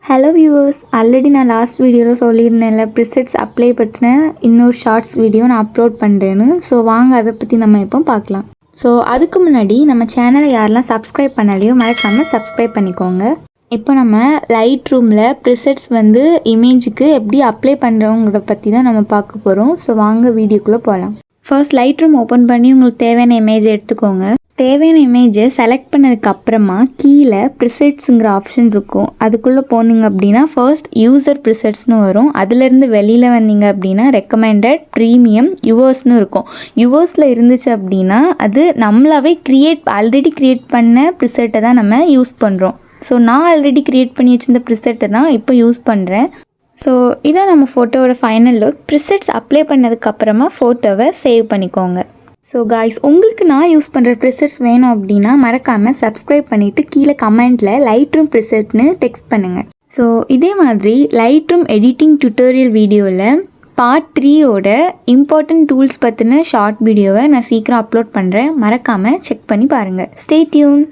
Hello viewers, already நான் last வீடியோவில் சொல்லியிருந்தேன்ல ப்ரிசெட்ஸ் apply பற்றின இன்னொரு ஷார்ட்ஸ் வீடியோ நான் அப்லோட் பண்ணுறேன்னு. ஸோ வாங்க அதை பற்றி நம்ம இப்போ பார்க்கலாம். ஸோ அதுக்கு முன்னாடி நம்ம சேனலை யாரெல்லாம் சப்ஸ்கிரைப் பண்ணலையோ மறக்காமல் சப்ஸ்கிரைப் பண்ணிக்கோங்க. இப்போ நம்ம லைட் ரூமில் ப்ரிசெட்ஸ் இமேஜுக்கு எப்படி அப்ளை பண்ணுறவங்கள பற்றி தான் நம்ம பார்க்க போகிறோம். ஸோ வாங்க வீடியோக்குள்ளே போகலாம். ஃபர்ஸ்ட் லைட் ரூம் ஓப்பன் பண்ணி உங்களுக்கு தேவையான இமேஜை எடுத்துக்கோங்க. தேவையான இமேஜை செலக்ட் பண்ணதுக்கு அப்புறமா கீழே ப்ரிசெட்ஸுங்கிற ஆப்ஷன் இருக்கும். அதுக்குள்ளே போனீங்க அப்படின்னா ஃபர்ஸ்ட் யூசர் ப்ரிசெட்ஸ்னு வரும். அதுலேருந்து வெளியில் வந்தீங்க அப்படின்னா ரெக்கமெண்டட், ப்ரீமியம், யுவர்ஸ்னு இருக்கும். யுவர்ஸில் இருந்துச்சு அப்படின்னா அது நம்மளாவே ஆல்ரெடி க்ரியேட் பண்ண ப்ரிசெட்டை தான் நம்ம யூஸ் பண்ணுறோம். ஸோ நான் ஆல்ரெடி க்ரியேட் பண்ணி வச்சிருந்த ப்ரிசெட்டை தான் இப்போ யூஸ் பண்ணுறேன். ஸோ இதான் நம்ம ஃபோட்டோவோட ஃபைனல் லுக். ப்ரிசெட்ஸ் அப்ளை பண்ணதுக்கப்புறமா ஃபோட்டோவை சேவ் பண்ணிக்கோங்க. ஸோ காய்ஸ், உங்களுக்கு நான் யூஸ் பண்ணுற ப்ரிசெட்ஸ் வேணும் அப்படின்னா மறக்காமல் சப்ஸ்கிரைப் பண்ணிவிட்டு கீழே கமெண்ட்டில் லைட் ரூம் ப்ரிசெட்னு டெக்ஸ்ட் பண்ணுங்கள். ஸோ இதே மாதிரி லைட் ரூம் எடிட்டிங் டியூட்டோரியல் வீடியோவில் பார்ட் 3யோட இம்பார்ட்டன்ட் டூல்ஸ் பற்றின ஷார்ட் வீடியோவை நான் சீக்கிரம் அப்லோட் பண்ணுறேன். மறக்காமல் செக் பண்ணி பாருங்கள். Stay tune.